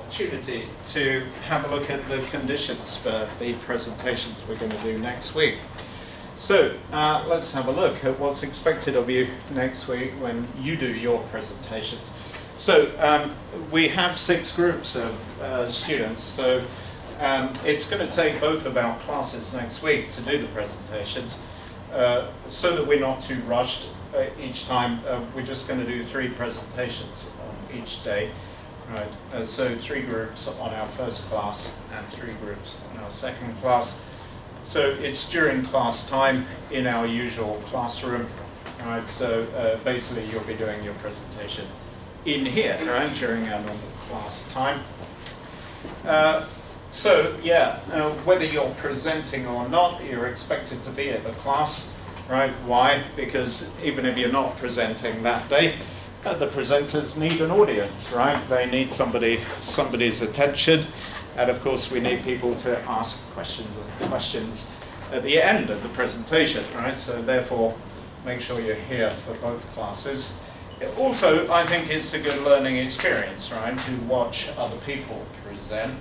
opportunity to have a look at the conditions for the presentations we're going to do next week. So let's have a look at what's expected of you next week when you do your presentations. So we have 6 groups of students, so it's going to take both of our classes next week to do the presentations so that we're not too rushed each time. We're just going to do 3 presentations on each day. Right, so 3 groups on our first class and 3 groups on our second class. So it's during class time in our usual classroom. Right, so basically you'll be doing your presentation in here, right, during our normal class time. Whether you're presenting or not, you're expected to be at the class, right? Why? Because even if you're not presenting that day, the presenters need an audience, right? They need somebody's attention, and of course we need people to ask questions at the end of the presentation, right? So therefore, make sure you're here for both classes. Also, I think it's a good learning experience, right? To watch other people present.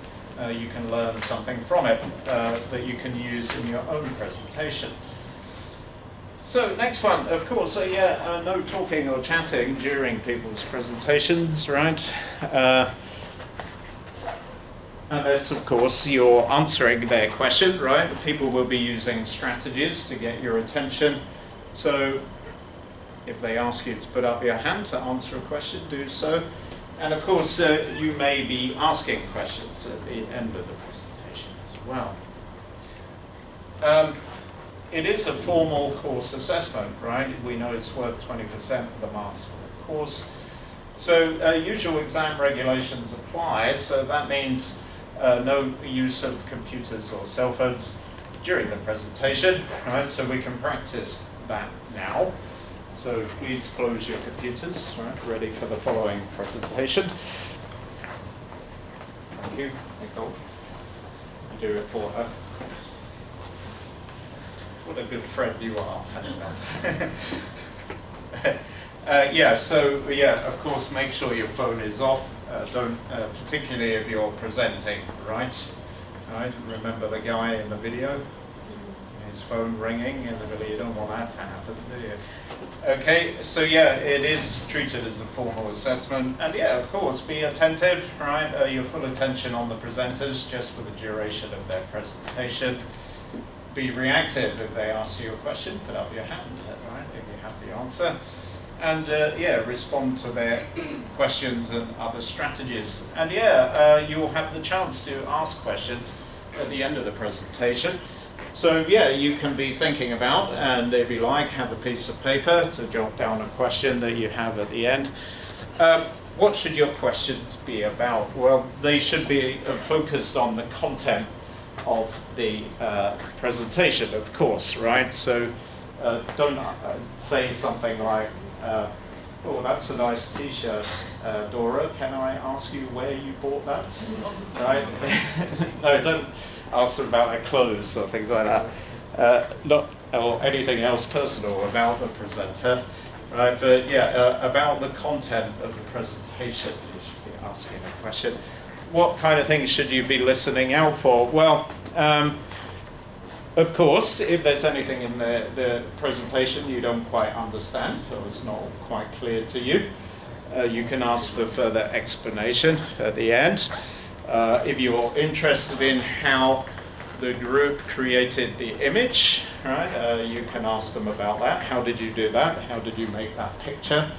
You can learn something from it that you can use in your own presentation. So next one, of course, no talking or chatting during people's presentations, right? Unless, of course, you're answering their question, right? People will be using strategies to get your attention. So if they ask you to put up your hand to answer a question, do so. And of course, you may be asking questions at the end of the presentation as well. It is a formal course assessment, right? We know it's worth 20% of the marks for the course. So usual exam regulations apply, so that means no use of computers or cell phones during the presentation, right? So we can practice that now. So please close your computers, right, ready for the following presentation. Thank you, Nicole. I do it for her. What a good friend you are. Of course, make sure your phone is off. Don't, particularly if you're presenting, right? Right. Remember the guy in the video? His phone ringing in the video. You don't want that to happen, do you? Okay, so it is treated as a formal assessment, and of course, be attentive, right? Your full attention on the presenters just for the duration of their presentation. Be reactive if they ask you a question, put up your hand, right, if you have the answer. And respond to their questions and other strategies. And you'll have the chance to ask questions at the end of the presentation. So you can be thinking about, and if you like, have a piece of paper to jot down a question that you have at the end. What should your questions be about? Well, they should be focused on the content of the presentation, of course, right? So don't say something like, oh, that's a nice t-shirt, Dora, can I ask you where you bought that? Right? No, don't ask them about their clothes or things like that. Or anything else personal about the presenter, right? But about the content of the presentation, you should be asking a question. What kind of things should you be listening out for? Well, of course, if there's anything in the presentation you don't quite understand or it's not quite clear to you, you can ask for further explanation at the end. If you're interested in how the group created the image, right, you can ask them about that. How did you do that? How did you make that picture?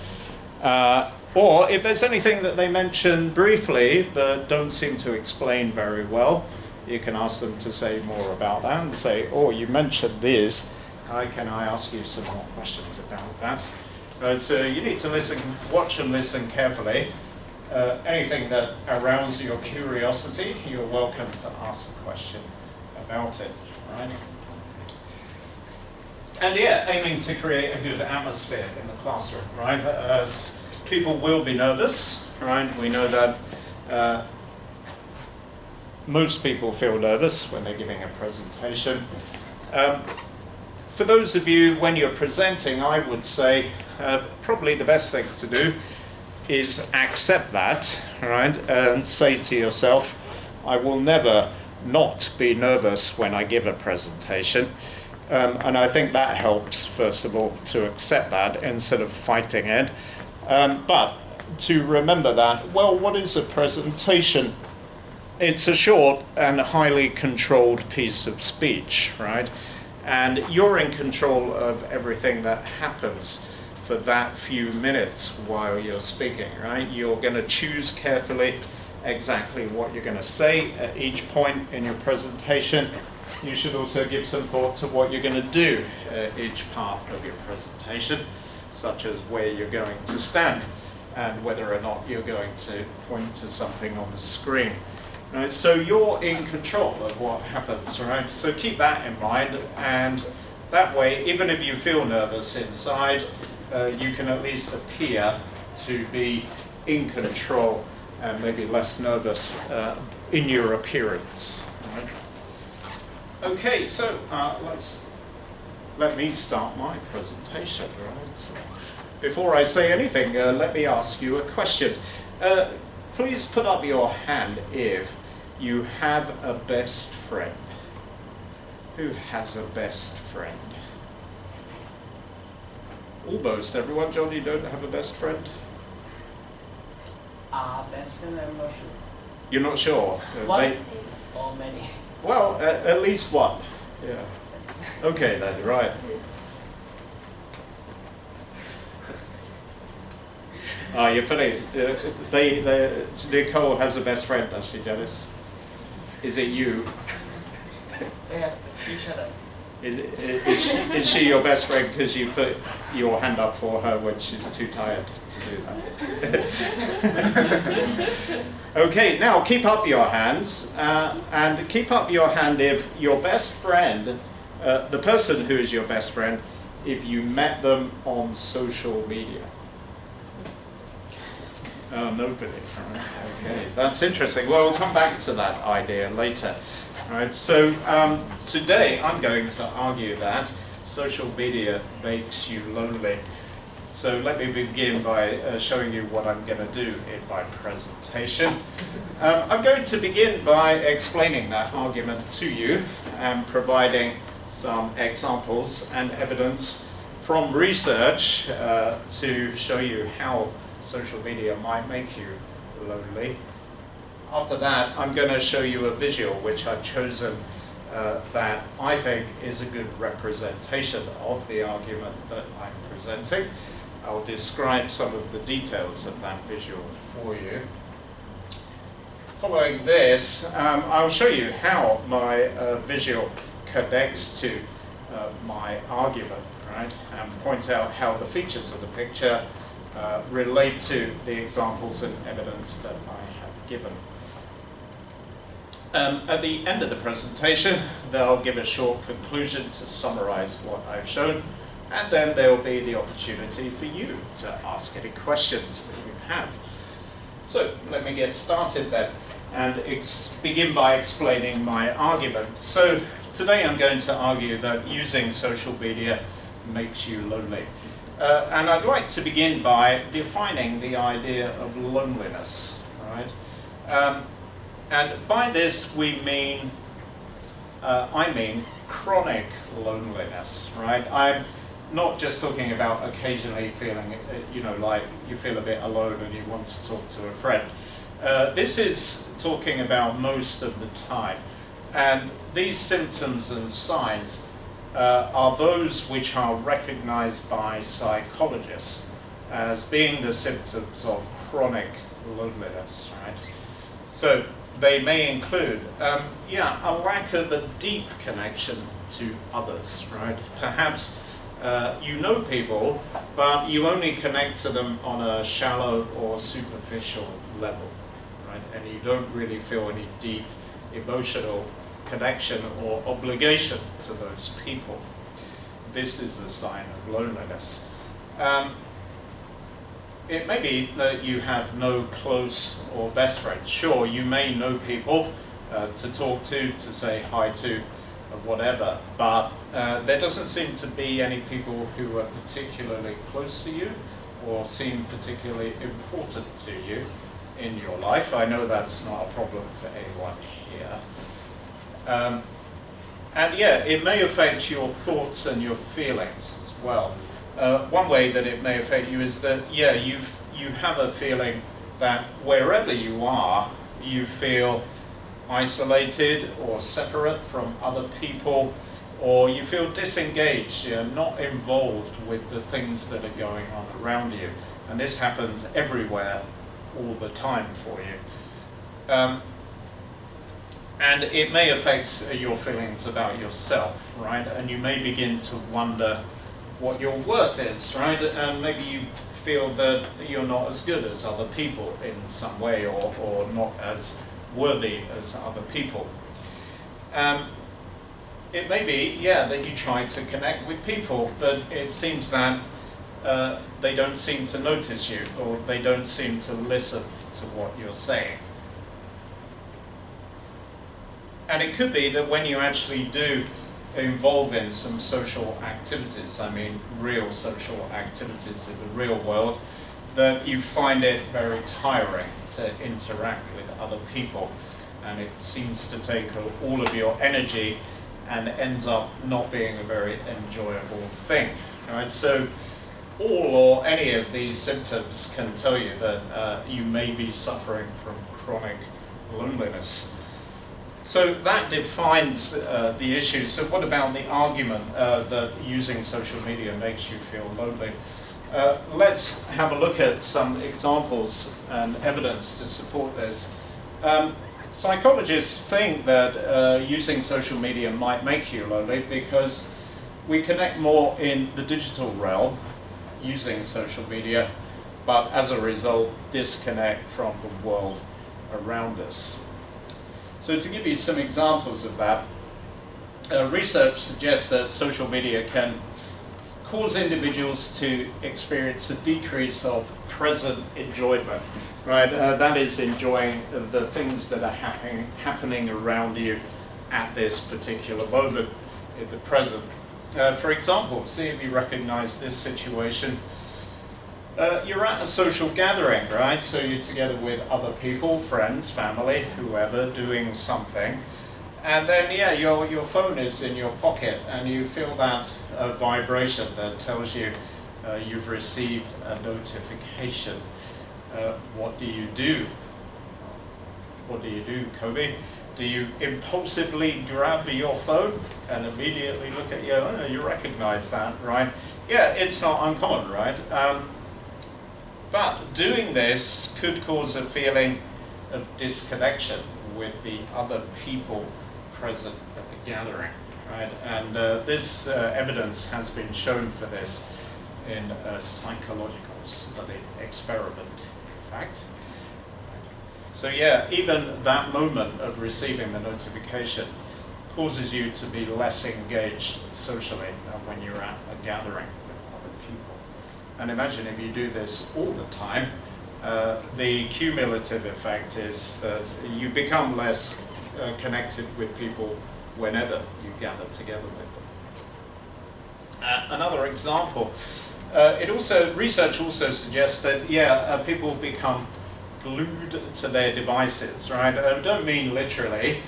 Or if there's anything that they mention briefly but don't seem to explain very well, you can ask them to say more about that and say, oh, you mentioned this. Can I ask you some more questions about that? So you need to listen, watch and listen carefully. Anything that arouses your curiosity, you're welcome to ask a question about it, right? And aiming to create a good atmosphere in the classroom, right? As people will be nervous, right? We know that most people feel nervous when they're giving a presentation. For those of you, when you're presenting, I would say probably the best thing to do is accept that, right, and say to yourself, I will never not be nervous when I give a presentation. And I think that helps, first of all, to accept that instead of fighting it. But to remember that, well, what is a presentation? It's a short and highly controlled piece of speech, right? And you're in control of everything that happens for that few minutes while you're speaking, right? You're going to choose carefully exactly what you're going to say at each point in your presentation. You should also give some thought to what you're going to do at each part of your presentation, such as where you're going to stand and whether or not you're going to point to something on the screen. Right, so you're in control of what happens, right? So keep that in mind, and that way, even if you feel nervous inside, you can at least appear to be in control and maybe less nervous in your appearance. Right? Okay, so let me start my presentation. Right? So before I say anything, let me ask you a question. Please put up your hand if you have a best friend. Who has a best friend? Almost everyone. John, you don't have a best friend? Best friend, I'm not sure. You're not sure? One or many? Well, at least one. Yeah. Okay then, right. You're putting, Nicole has a best friend, does she, Dennis? Is it you? Yeah, each other. Is she your best friend because you put your hand up for her when she's too tired to do that? Okay, now keep up your hands, and keep up your hand if your best friend, the person who is your best friend, if you met them on social media. Nobody. Right. Okay, that's interesting. Well, we'll come back to that idea later. Right. So today I'm going to argue that social media makes you lonely. So let me begin by showing you what I'm going to do in my presentation. I'm going to begin by explaining that argument to you and providing some examples and evidence from research to show you how social media might make you lonely. After that, I'm going to show you a visual which I've chosen that I think is a good representation of the argument that I'm presenting. I'll describe some of the details of that visual for you. Following this, I'll show you how my visual connects to my argument, right? And point out how the features of the picture relate to the examples and evidence that I have given. At the end of the presentation, they'll give a short conclusion to summarize what I've shown, and then there will be the opportunity for you to ask any questions that you have. So let me get started then and begin by explaining my argument. So today I'm going to argue that using social media makes you lonely. And I'd like to begin by defining the idea of loneliness, right? And by this we mean, I mean chronic loneliness, right? I'm not just talking about occasionally feeling, you know, like you feel a bit alone and you want to talk to a friend. This is talking about most of the time. And these symptoms and signs are those which are recognized by psychologists as being the symptoms of chronic loneliness, right? So they may include, a lack of a deep connection to others, right? Perhaps you know people, but you only connect to them on a shallow or superficial level, right? And you don't really feel any deep emotional connection or obligation to those people. This is a sign of loneliness. It may be that you have no close or best friends. Sure, you may know people to talk to say hi to, or whatever, but there doesn't seem to be any people who are particularly close to you or seem particularly important to you in your life. I know that's not a problem for anyone here. And yeah, it may affect your thoughts and your feelings as well. One way that it may affect you is that, yeah, you have a feeling that wherever you are, you feel isolated or separate from other people, or you feel disengaged, you're not involved with the things that are going on around you. And this happens everywhere, all the time for you. And it may affect your feelings about yourself, right? And you may begin to wonder what your worth is, right? And maybe you feel that you're not as good as other people in some way, or not as worthy as other people. It may be, yeah, that you try to connect with people, but it seems that they don't seem to notice you, or they don't seem to listen to what you're saying. And it could be that when you actually do involve in some social activities, I mean real social activities in the real world, that you find it very tiring to interact with other people, and it seems to take all of your energy and ends up not being a very enjoyable thing. Right? So all or any of these symptoms can tell you that you may be suffering from chronic loneliness. So that defines the issue. So what about the argument that using social media makes you feel lonely? Let's have a look at some examples and evidence to support this. Psychologists think that using social media might make you lonely because we connect more in the digital realm using social media, but as a result disconnect from the world around us. So to give you some examples of that, research suggests that social media can cause individuals to experience a decrease of present enjoyment, right? That is enjoying the things that are happening around you at this particular moment in the present. For example, see if you recognize this situation. You're at a social gathering, right? So you're together with other people, friends, family, whoever, doing something. And then, yeah, your phone is in your pocket and you feel that vibration that tells you you've received a notification. What do you do? What do you do, Kobe? Do you impulsively grab your phone and immediately look at you recognize that, right? Yeah, it's not uncommon, right? But doing this could cause a feeling of disconnection with the other people present at the gathering, right? And this evidence has been shown for this in a psychological study experiment, in fact. So yeah, even that moment of receiving the notification causes you to be less engaged socially when you're at a gathering with other people. And imagine if you do this all the time, the cumulative effect is that you become less connected with people whenever you gather together with them. Another example, research also suggests that, yeah, people become glued to their devices, right? I don't mean literally,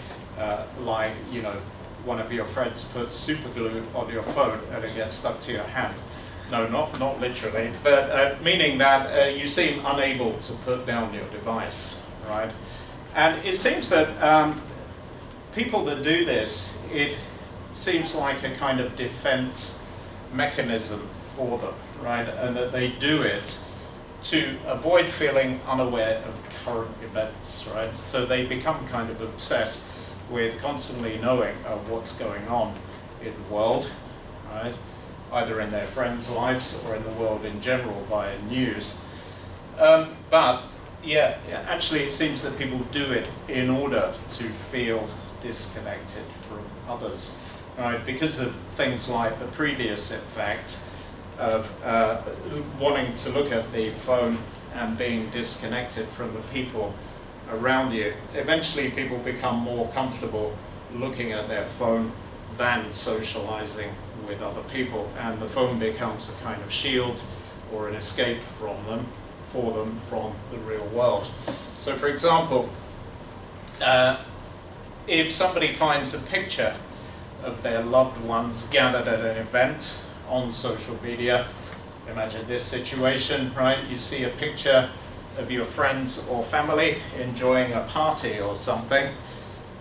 like, you know, one of your friends put super glue on your phone and it gets stuck to your hand. No, not literally, but meaning that you seem unable to put down your device, right? And it seems that people that do this, it seems like a kind of defense mechanism for them, right? And that they do it to avoid feeling unaware of current events, right? So they become kind of obsessed with constantly knowing what's going on in the world, right? Either in their friends' lives or in the world in general via news. But yeah, actually it seems that people do it in order to feel disconnected from others, right? Because of things like the previous effect of wanting to look at the phone and being disconnected from the people around you. Eventually people become more comfortable looking at their phone than socializing with other people, and the phone becomes a kind of shield or an escape from them, for them from the real world. So for example, if somebody finds a picture of their loved ones gathered at an event on social media, imagine this situation, right? You see a picture of your friends or family enjoying a party or something,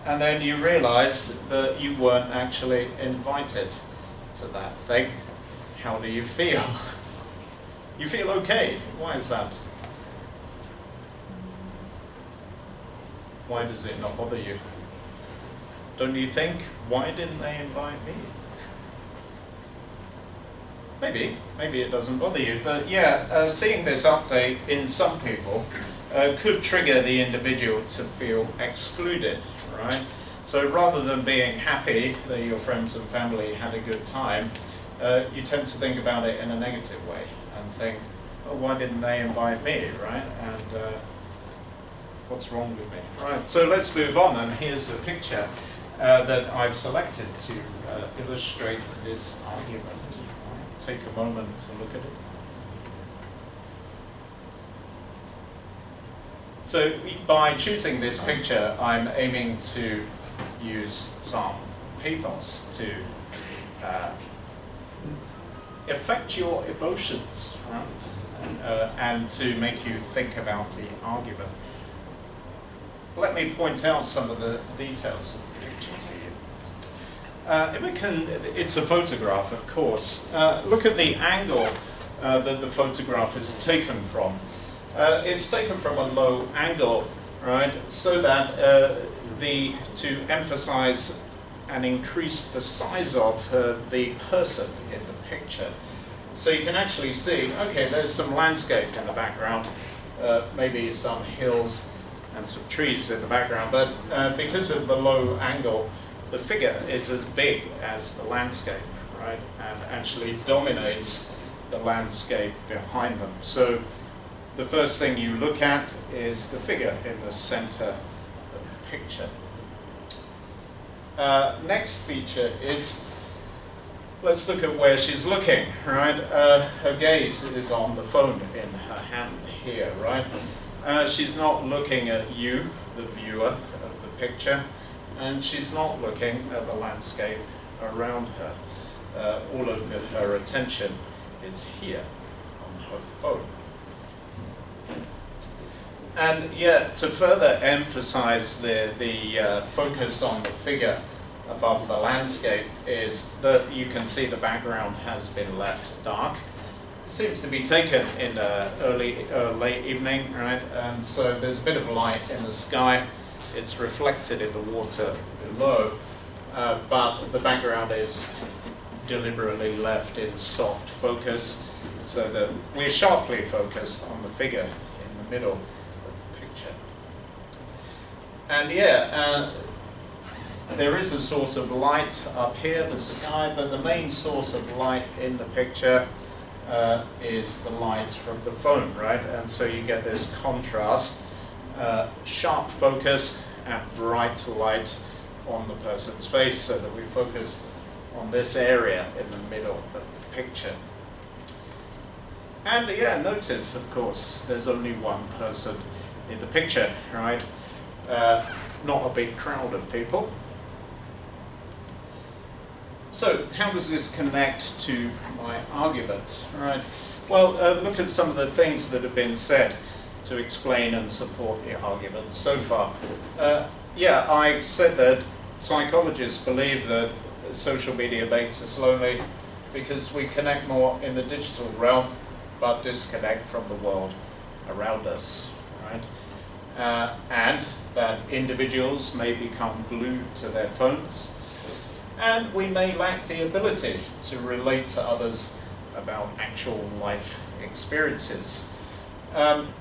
and then you realize that you weren't actually invited to that thing. How do you feel? You feel okay. Why is that? Why does it not bother you? Don't you think, why didn't they invite me? Maybe it doesn't bother you, but yeah, seeing this update in some people could trigger the individual to feel excluded, right? So rather than being happy that your friends and family had a good time, you tend to think about it in a negative way and think, oh, why didn't they invite me, right? And what's wrong with me? Right, so let's move on, and here's a picture that I've selected to illustrate this argument. Take a moment to look at it. So by choosing this picture, I'm aiming to use some pathos to affect your emotions, right? And to make you think about the argument. Let me point out some of the details of the picture to you. If we can, it's a photograph, of course. Look at the angle that the photograph is taken from. It's taken from a low angle, right, so that to emphasize and increase the size of the person in the picture. So you can actually see, okay, there's some landscape in the background, maybe some hills and some trees in the background, but because of the low angle, the figure is as big as the landscape, right, and actually dominates the landscape behind them. So the first thing you look at is the figure in the center of the picture. Next feature is, let's look at where she's looking, right? Her gaze is on the phone in her hand here, right? She's not looking at you, the viewer of the picture, and she's not looking at the landscape around her. All of her attention is here on her phone. And yet, to further emphasize the focus on the figure above the landscape is that you can see the background has been left dark. Seems to be taken in early late evening, right? And so there's a bit of light in the sky. It's reflected in the water below, but the background is deliberately left in soft focus so that we're sharply focused on the figure in the middle of the picture. And yeah, there is a source of light up here, the sky, but the main source of light in the picture is the light from the phone, right? And so you get this contrast, sharp focus and bright light on the person's face, so that we focus on this area in the middle of the picture. And yeah, notice, of course, there's only one person in the picture, right? Not a big crowd of people. So, how does this connect to my argument? Right. Well, look at some of the things that have been said to explain and support the argument so far. Yeah, I said that psychologists believe that social media makes us lonely because we connect more in the digital realm, but disconnect from the world around us, right? And that individuals may become glued to their phones, and we may lack the ability to relate to others about actual life experiences.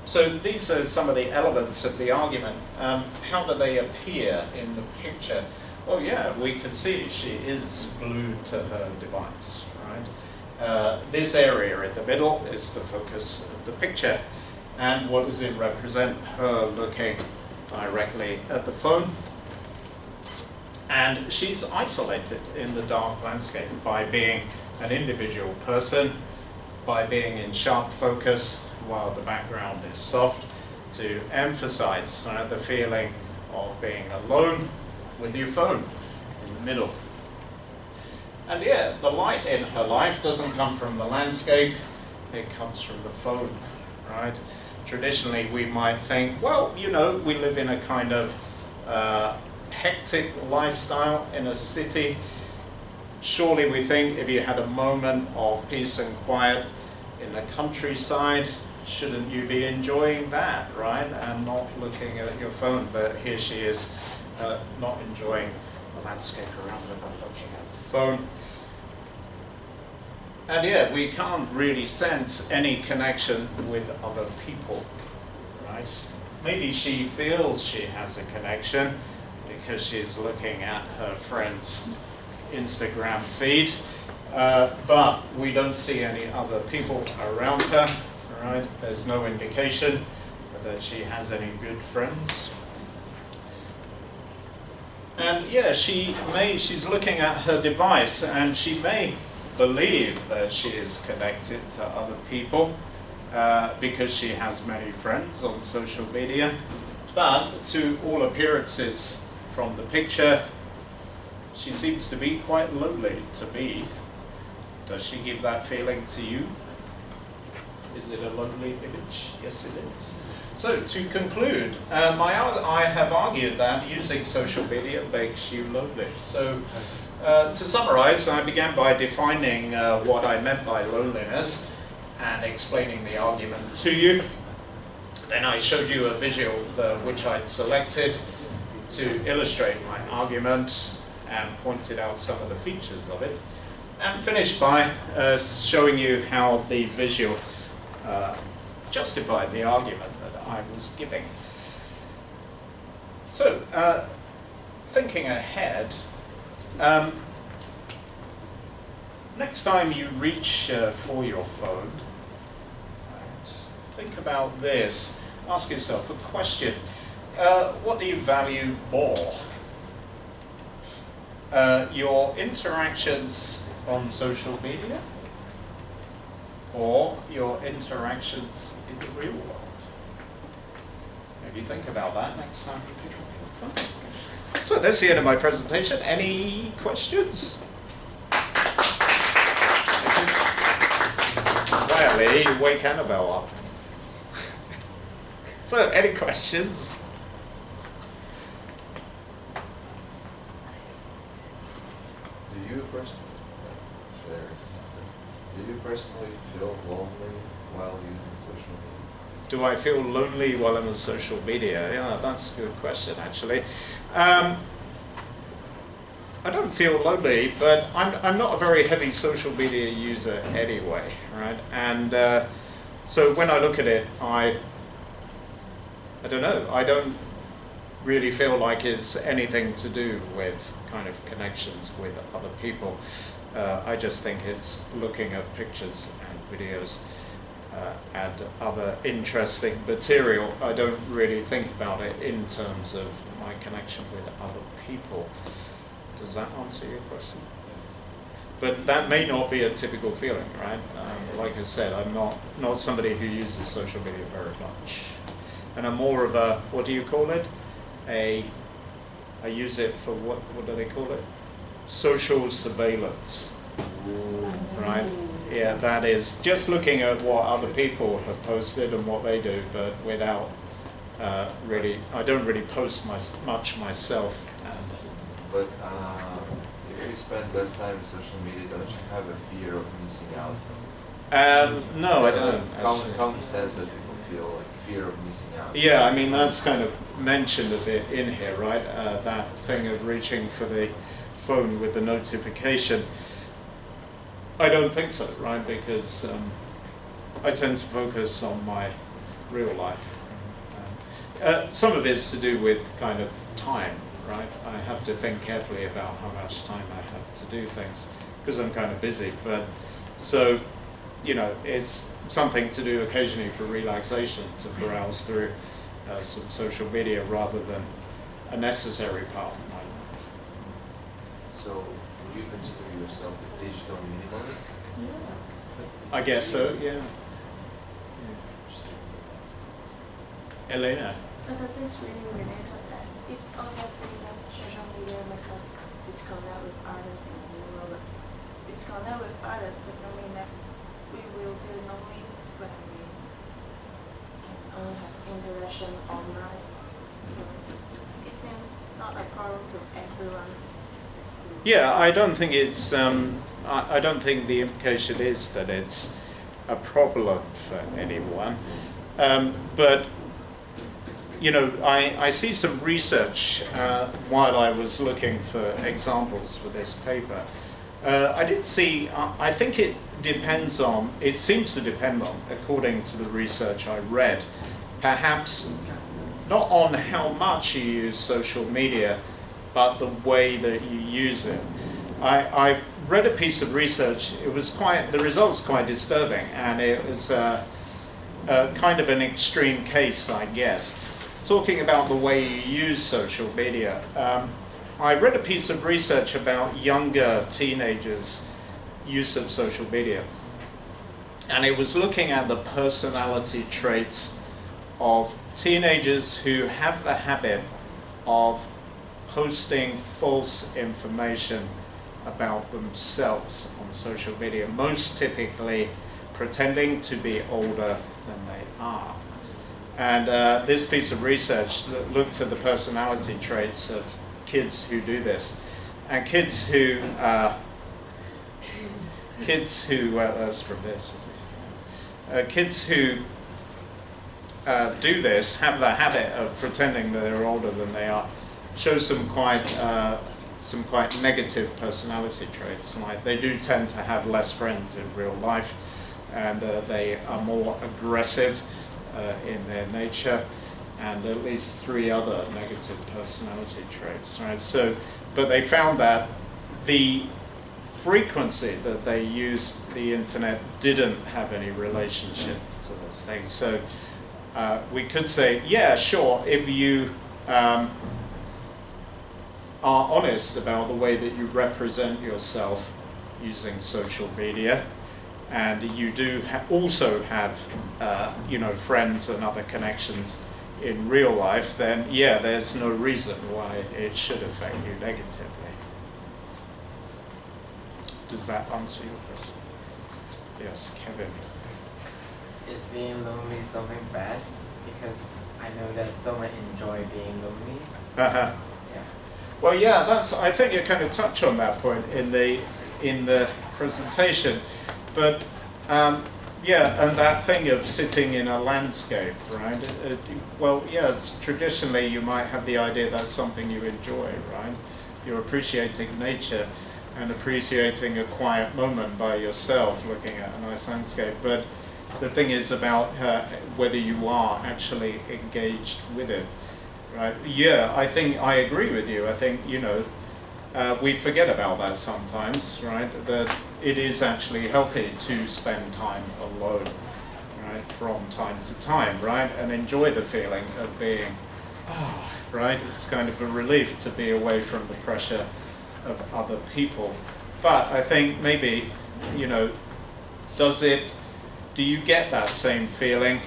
So these are some of the elements of the argument. How do they appear in the picture? Well, yeah, we can see she is glued to her device, right? This area in the middle is the focus of the picture. And what does it represent? Her looking directly at the phone. And she's isolated in the dark landscape by being an individual person, by being in sharp focus while the background is soft to emphasize the feeling of being alone with your phone in the middle. And yeah, the light in her life doesn't come from the landscape, it comes from the phone, right? Traditionally we might think, well, you know, we live in a kind of hectic lifestyle in a city. Surely we think if you had a moment of peace and quiet in the countryside, shouldn't you be enjoying that, right? And not looking at your phone. But here she is, not enjoying the landscape around her, but looking at the phone. And yeah, we can't really sense any connection with other people, right? Maybe she feels she has a connection because she's looking at her friend's Instagram feed, but we don't see any other people around her, right? There's no indication that she has any good friends. And yeah, she's looking at her device and she may believe that she is connected to other people because she has many friends on social media, but to all appearances from the picture, she seems to be quite lonely to me. Does she give that feeling to you? Is it a lonely image? Yes, it is. So to conclude, I have argued that using social media makes you lonely. So to summarize, I began by defining what I meant by loneliness and explaining the argument to you. Then I showed you a visual which I'd selected to illustrate my argument and pointed out some of the features of it, and finished by showing you how the visual justified the argument that I was giving. So, thinking ahead, next time you reach for your phone, right, think about this. Ask yourself a question. What do you value more? Your interactions on social media or your interactions in the real world? Maybe think about that next time you pick up your phone. So that's the end of my presentation. Any questions? Well, you wake Annabelle up. So, any questions? Do you personally feel lonely while using social media? Do I feel lonely while I'm on social media? Yeah, that's a good question, actually. I don't feel lonely, but I'm not a very heavy social media user anyway, right? And so when I look at it, I don't know. I don't really feel like it's anything to do with kind of connections with other people. I just think it's looking at pictures and videos and other interesting material. I don't really think about it in terms of my connection with other people. Does that answer your question? But that may not be a typical feeling, right? Like I said, I'm not somebody who uses social media very much. And I'm more of a, what do you call it? I use it for what do they call it? Social surveillance, right? Yeah, that is just looking at what other people have posted and what they do, but without really, I don't really post much myself. But if you spend less time on social media, don't you have a fear of missing out? No, I don't. Common sense that people feel like fear of missing out. Yeah, I mean, that's kind of mentioned a bit in here, right? That thing of reaching for the phone with the notification. I don't think so, right? Because I tend to focus on my real life. Some of it's to do with kind of time, right? I have to think carefully about how much time I have to do things because I'm kind of busy. But so, you know, it's something to do occasionally for relaxation, to browse through some social media rather than a necessary part of my life. So, would you consider yourself a digital minimalist? Yes. I guess so, yeah. Elena? But does this really relate to that? It's obviously that social media makes us disconnect with others in the real world. Disconnect with others doesn't mean that we will feel lonely when we can only have interaction online. So it seems not a problem to everyone. Yeah, I don't think it's, I don't think the implication is that it's a problem for anyone. But you know, I see some research while I was looking for examples for this paper. I did see, I think it depends on, it seems to depend on, according to the research I read, perhaps not on how much you use social media, but the way that you use it. I read a piece of research, it was quite, the results quite disturbing, and it was kind of an extreme case, I guess. Talking about the way you use social media, I read a piece of research about younger teenagers' use of social media. And it was looking at the personality traits of teenagers who have the habit of posting false information about themselves on social media, most typically pretending to be older than they are. And this piece of research looked at the personality traits of kids who do this. And kids who, that's from this, isn't it? Kids who do this, have the habit of pretending that they're older than they are, show some quite negative personality traits. Like they do tend to have less friends in real life, and they are more aggressive in their nature, and at least 3 other negative personality traits. Right? So, but they found that the frequency that they used the internet didn't have any relationship to those things. So we could say, yeah, sure, if you are honest about the way that you represent yourself using social media, and you do also have you know, friends and other connections in real life, then yeah, there's no reason why it should affect you negatively. Does that answer your question? Yes, Kevin. Is being lonely something bad? Because I know that someone enjoy being lonely. Uh-huh. Yeah. Well, yeah, that's. I think you kind of touch on that point in the presentation, but yeah, and that thing of sitting in a landscape, right? Well, yes, traditionally you might have the idea that's something you enjoy, right? You're appreciating nature and appreciating a quiet moment by yourself, looking at a nice landscape. But the thing is about whether you are actually engaged with it. Right? Yeah, I think I agree with you. I think, you know, we forget about that sometimes, right? That it is actually healthy to spend time alone, right? From time to time, right? And enjoy the feeling of being, right? It's kind of a relief to be away from the pressure of other people. But I think maybe, you know, do you get that same feeling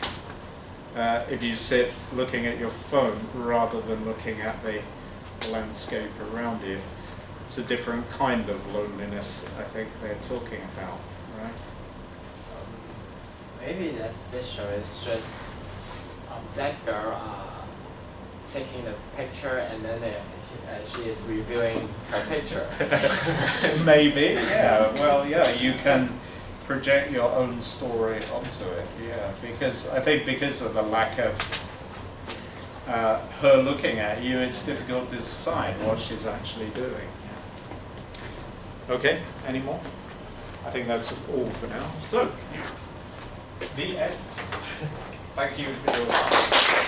if you sit looking at your phone rather than looking at the landscape around you? It's a different kind of loneliness, I think they're talking about, right? Maybe that visual is just that girl taking the picture and then she is reviewing her picture. Maybe, yeah. Well, yeah, you can project your own story onto it, yeah. Because I think because of the lack of her looking at you, it's difficult to decide what she's actually doing. Okay, any more? I think that's all for now. So, the end. Thank you for your time.